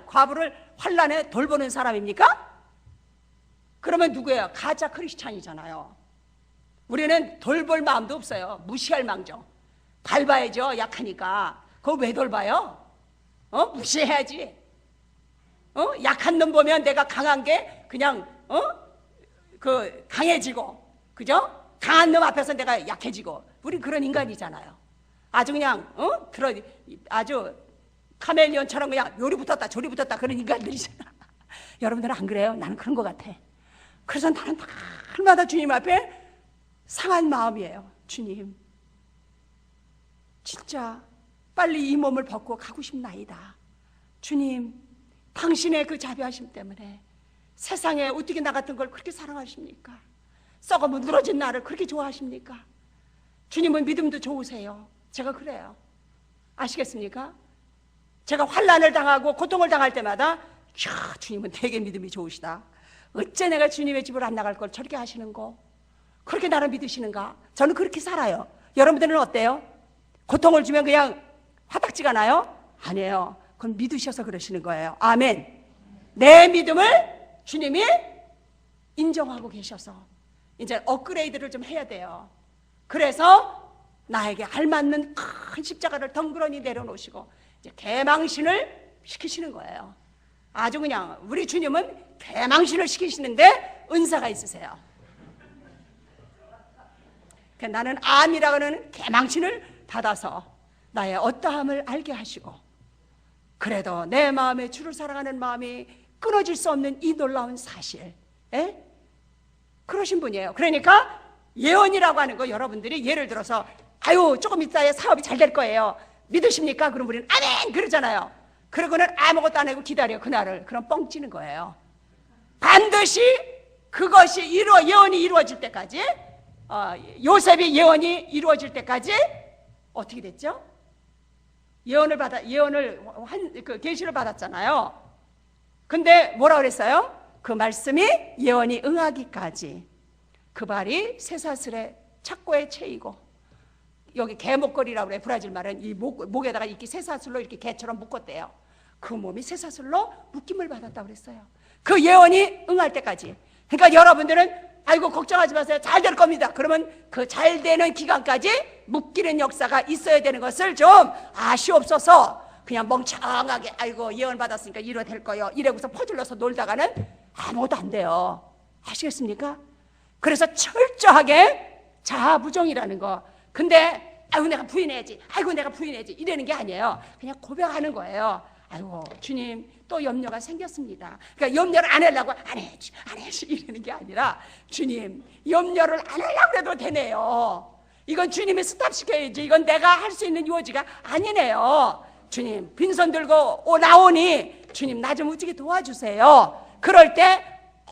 Speaker 2: 과부를 환난에 돌보는 사람입니까? 그러면 누구예요? 가짜 크리스찬이잖아요. 우리는 돌볼 마음도 없어요. 무시할 망정. 밟아야죠. 약하니까. 그거 왜 돌봐요? 무시해야지. 약한 놈 보면 내가 강한 게 그냥 강해지고, 그죠? 강한 놈 앞에서 내가 약해지고. 우리 그런 인간이잖아요. 아주 그냥 아주 카멜리온처럼 그냥 요리 붙었다 조리 붙었다 그런 인간들이잖아. 여러분들은 안 그래요? 나는 그런 것 같아. 그래서 나는 날마다 주님 앞에 상한 마음이에요. 주님 진짜 빨리 이 몸을 벗고 가고 싶나이다. 주님 당신의 그 자비하심 때문에 세상에 우뚝이 나갔던 걸 그렇게 사랑하십니까? 썩어 무너진 나를 그렇게 좋아하십니까? 주님은 믿음도 좋으세요. 제가 그래요. 아시겠습니까? 제가 환난을 당하고 고통을 당할 때마다 주님은 되게 믿음이 좋으시다. 어째 내가 주님의 집을 안 나갈 걸 저렇게 하시는고? 그렇게 나를 믿으시는가? 저는 그렇게 살아요. 여러분들은 어때요? 고통을 주면 그냥 화딱지가 나요? 아니에요. 그건 믿으셔서 그러시는 거예요. 아멘. 내 믿음을 주님이 인정하고 계셔서 이제 업그레이드를 좀 해야 돼요. 그래서 나에게 알맞는 큰 십자가를 덩그러니 내려놓으시고 이제 개망신을 시키시는 거예요. 아주 그냥 우리 주님은 개망신을 시키시는데 은사가 있으세요. 나는 암이라고 하는 개망신을 받아서 나의 어떠함을 알게 하시고 그래도 내 마음에 주를 사랑하는 마음이 끊어질 수 없는 이 놀라운 사실 그러신 분이에요. 그러니까 예언이라고 하는 거 여러분들이 예를 들어서 조금 있다에 사업이 잘 될 거예요. 믿으십니까? 그럼 우리는 아멘 그러잖아요. 그러고는 아무것도 안 하고 기다려 그날을. 그럼 뻥치는 거예요. 반드시 그것이 예언이 이루어질 때까지 요셉이 예언이 이루어질 때까지 어떻게 됐죠? 그 계시를 받았잖아요. 근데 뭐라 그랬어요? 그 말씀이 예언이 응하기까지 그 발이 쇠사슬에 착고에 채이고, 여기 개목걸이라고 그래. 브라질 말은 이 목에다가 이렇게 쇠사슬로 이렇게 개처럼 묶었대요. 그 몸이 쇠사슬로 묶임을 받았다고 그랬어요. 그 예언이 응할 때까지. 그러니까 여러분들은 아이고 걱정하지 마세요, 잘 될 겁니다. 그러면 그 잘 되는 기간까지 묶이는 역사가 있어야 되는 것을 좀 아시옵소서. 그냥 멍청하게 아이고 예언 받았으니까 이래 될 거요, 이래고서 퍼질러서 놀다가는 아무것도 안 돼요. 아시겠습니까? 그래서 철저하게 자아부정이라는 거. 근데 아이고 내가 부인해야지, 아이고 내가 부인해야지 이러는 게 아니에요. 그냥 고백하는 거예요. 아이고 주님 또 염려가 생겼습니다. 그러니까 염려를 안 하려고 안 해야지 이러는 게 아니라, 주님 염려를 안 하려고 해도 되네요. 이건 주님이 스탑시켜야지, 이건 내가 할 수 있는 요지가 아니네요. 주님 빈손 들고 나오니 주님 나 좀 우찌게 도와주세요. 그럴 때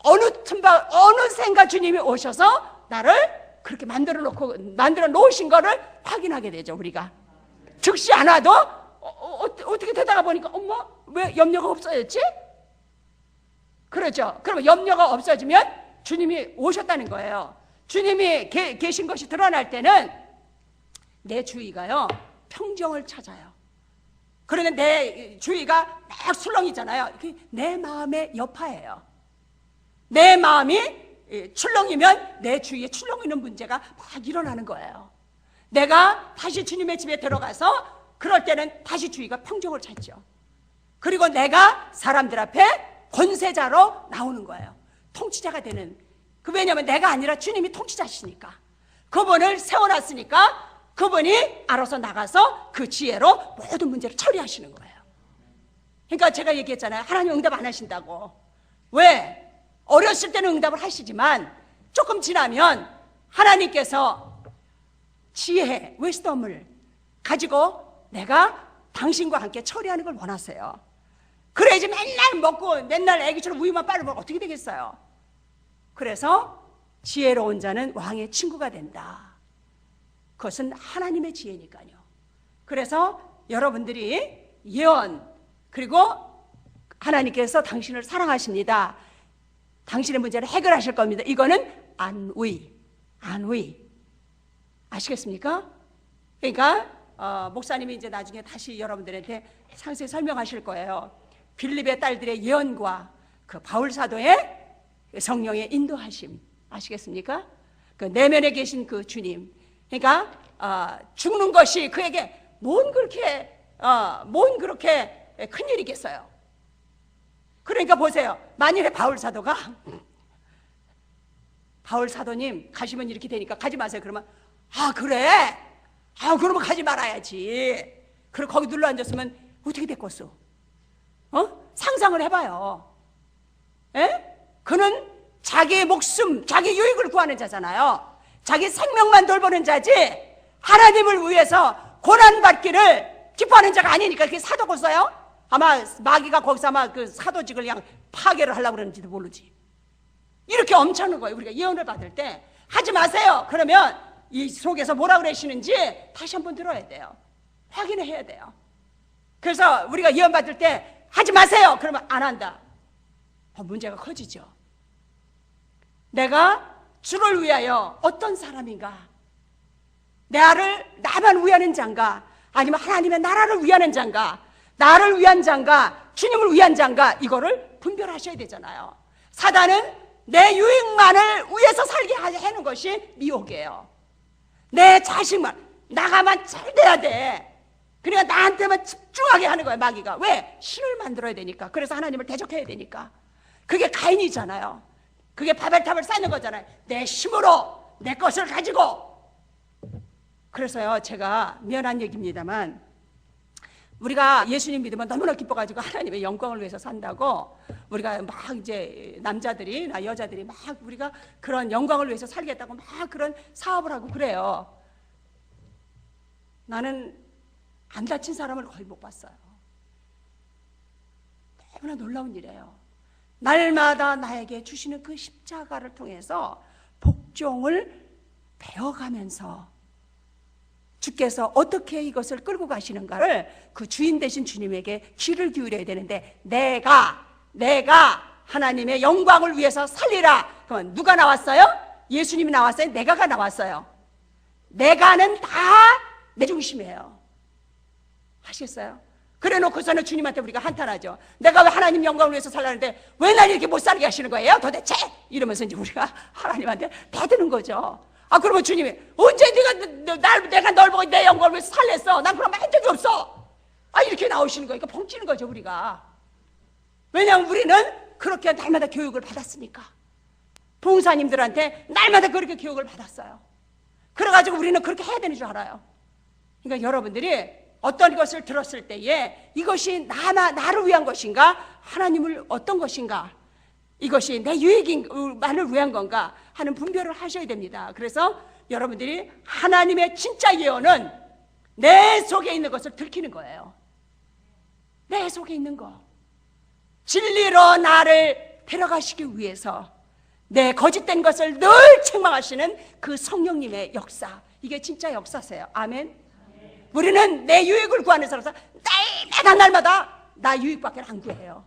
Speaker 2: 어느샌가 주님이 오셔서 나를 그렇게 만들어 놓으신 거를 확인하게 되죠. 우리가 즉시 안 와도 어떻게 되다가 보니까 엄마 왜 염려가 없어졌지? 그렇죠. 그러면 염려가 없어지면 주님이 오셨다는 거예요. 주님이 계신 것이 드러날 때는 내 주위가요 평정을 찾아요. 그러면 내 주위가 막 술렁이잖아요. 내 마음의 여파예요. 내 마음이 출렁이면 내 주위에 출렁이는 문제가 막 일어나는 거예요. 내가 다시 주님의 집에 들어가서 그럴 때는 다시 주위가 평정을 찾죠. 그리고 내가 사람들 앞에 권세자로 나오는 거예요. 통치자가 되는. 왜냐하면 내가 아니라 주님이 통치자시니까, 그분을 세워놨으니까 그분이 알아서 나가서 그 지혜로 모든 문제를 처리하시는 거예요. 그러니까 제가 얘기했잖아요. 하나님 응답 안 하신다고. 왜? 어렸을 때는 응답을 하시지만 조금 지나면 하나님께서 지혜, 위스덤을 가지고 내가 당신과 함께 처리하는 걸 원하세요. 그래야지 맨날 먹고 맨날 애기처럼 우유만 빨아먹으면 어떻게 되겠어요? 그래서 지혜로운 자는 왕의 친구가 된다. 그것은 하나님의 지혜니까요. 그래서 여러분들이 예언, 그리고 하나님께서 당신을 사랑하십니다, 당신의 문제를 해결하실 겁니다, 이거는 안위. 아시겠습니까? 그러니까 목사님이 이제 나중에 다시 여러분들한테 상세히 설명하실 거예요. 빌립의 딸들의 예언과 그 바울 사도의 성령의 인도하심, 아시겠습니까? 그 내면에 계신 그 주님. 그러니까 죽는 것이 그에게 뭔 그렇게 큰일이겠어요. 그러니까 보세요. 만일에 바울 사도님 가시면 이렇게 되니까 가지 마세요. 그러면 그래? 그러면 가지 말아야지. 그리고 거기 눌러 앉았으면 어떻게 됐겠어? 상상을 해봐요. 그는 자기의 목숨, 자기 유익을 구하는 자잖아요. 자기 생명만 돌보는 자지 하나님을 위해서 고난받기를 기뻐하는 자가 아니니까. 그게 사도고서요? 아마 마귀가 거기서 아마 그 사도직을 그냥 파괴를 하려고 그러는지도 모르지. 이렇게 엄청난 거예요. 우리가 예언을 받을 때 하지 마세요. 그러면 이 속에서 뭐라 그러시는지 다시 한번 들어야 돼요. 확인을 해야 돼요. 그래서 우리가 예언 받을 때 하지 마세요. 그러면 안 한다. 문제가 커지죠. 내가 주를 위하여 어떤 사람인가? 나만 위하는 자인가? 아니면 하나님의 나라를 위하는 자인가? 나를 위한 자인가? 주님을 위한 자인가? 이거를 분별하셔야 되잖아요. 사단은 내 유익만을 위해서 살게 하는 것이 미혹이에요. 내 자식만, 나가만 잘 돼야 돼. 그러니까 나한테만 집중하게 하는 거예요, 마귀가. 왜? 신을 만들어야 되니까. 그래서 하나님을 대적해야 되니까. 그게 가인이잖아요. 그게 바벨탑을 쌓는 거잖아요. 내 힘으로 내 것을 가지고. 그래서요, 제가 미안한 얘기입니다만 우리가 예수님 믿으면 너무나 기뻐가지고 하나님의 영광을 위해서 산다고 우리가 막 이제 남자들이나 여자들이 막 우리가 그런 영광을 위해서 살겠다고 막 그런 사업을 하고 그래요. 나는 안 다친 사람을 거의 못 봤어요. 너무나 놀라운 일이에요. 날마다 나에게 주시는 그 십자가를 통해서 복종을 배워가면서 주께서 어떻게 이것을 끌고 가시는가를 그 주인 되신 주님에게 귀를 기울여야 되는데 내가 내가 하나님의 영광을 위해서 살리라. 그러면 누가 나왔어요? 예수님이 나왔어요? 내가가 나왔어요? 내가는 다 내 중심이에요. 아시겠어요? 그래 놓고서는 주님한테 우리가 한탄하죠. 내가 왜 하나님 영광을 위해서 살라는데 왜 날 이렇게 못 살게 하시는 거예요 도대체? 이러면서 이제 우리가 하나님한테 대드는 거죠. 그러면 주님이 언제 내가 널 보고 내 영광을 위해서 살랬어? 난 그런 말 한 적이 없어. 이렇게 나오시는 거니까 벙찌는 거죠 우리가. 왜냐하면 우리는 그렇게 날마다 교육을 받았으니까. 봉사님들한테 날마다 그렇게 교육을 받았어요. 그래가지고 우리는 그렇게 해야 되는 줄 알아요. 그러니까 여러분들이 어떤 것을 들었을 때에 이것이 나를 위한 것인가? 하나님을 어떤 것인가? 이것이 내 유익만을 위한 건가? 하는 분별을 하셔야 됩니다. 그래서 여러분들이 하나님의 진짜 예언은 내 속에 있는 것을 들키는 거예요. 내 속에 있는 거. 진리로 나를 데려가시기 위해서 내 거짓된 것을 늘 책망하시는 그 성령님의 역사. 이게 진짜 역사세요. 아멘. 우리는 내 유익을 구하는 사람에서 날마다 나 유익밖에 안 구해요.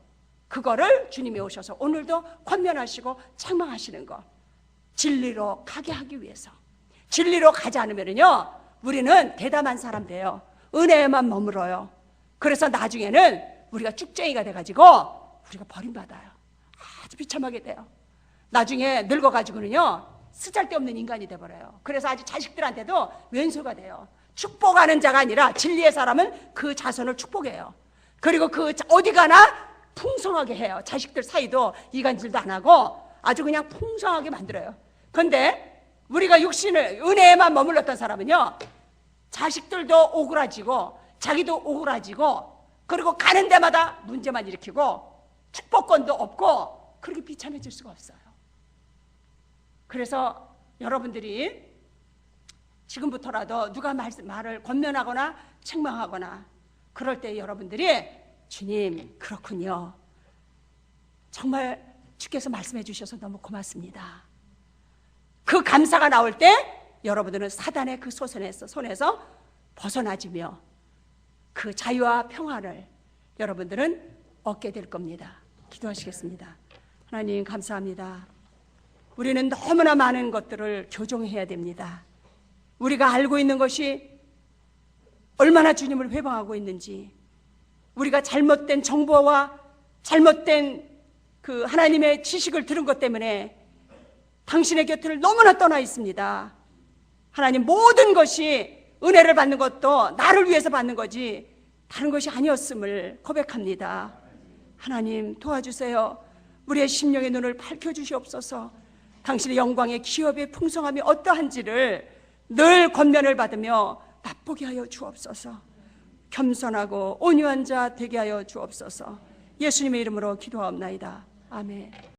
Speaker 2: 그거를 주님이 오셔서 오늘도 권면하시고 책망하시는 거. 진리로 가게 하기 위해서. 진리로 가지 않으면요 우리는 대담한 사람 돼요. 은혜에만 머물어요. 그래서 나중에는 우리가 쭉쟁이가 돼가지고 우리가 버림받아요. 아주 비참하게 돼요. 나중에 늙어가지고는요 쓰잘데없는 인간이 돼버려요. 그래서 아주 자식들한테도 왼수가 돼요. 축복하는 자가 아니라 진리의 사람은 그 자손을 축복해요. 그리고 어디 가나 풍성하게 해요. 자식들 사이도 이간질도 안 하고 아주 그냥 풍성하게 만들어요. 그런데 우리가 육신을 은혜에만 머물렀던 사람은요 자식들도 오그라지고 자기도 오그라지고 그리고 가는 데마다 문제만 일으키고 축복권도 없고 그렇게 비참해질 수가 없어요. 그래서 여러분들이 지금부터라도 누가 말을 권면하거나 책망하거나 그럴 때 여러분들이 주님 그렇군요. 정말 주께서 말씀해 주셔서 너무 고맙습니다. 그 감사가 나올 때 여러분들은 사단의 그 손에서 벗어나지며 그 자유와 평화를 여러분들은 얻게 될 겁니다. 기도하시겠습니다. 하나님 감사합니다. 우리는 너무나 많은 것들을 교정해야 됩니다. 우리가 알고 있는 것이 얼마나 주님을 회방하고 있는지, 우리가 잘못된 정보와 잘못된 그 하나님의 지식을 들은 것 때문에 당신의 곁을 너무나 떠나 있습니다. 하나님 모든 것이 은혜를 받는 것도 나를 위해서 받는 거지 다른 것이 아니었음을 고백합니다. 하나님 도와주세요. 우리의 심령의 눈을 밝혀주시옵소서. 당신의 영광의 기업의 풍성함이 어떠한지를 늘 권면을 받으며 맛보게 하여 주옵소서. 겸손하고 온유한 자 되게 하여 주옵소서. 예수님의 이름으로 기도하옵나이다. 아멘.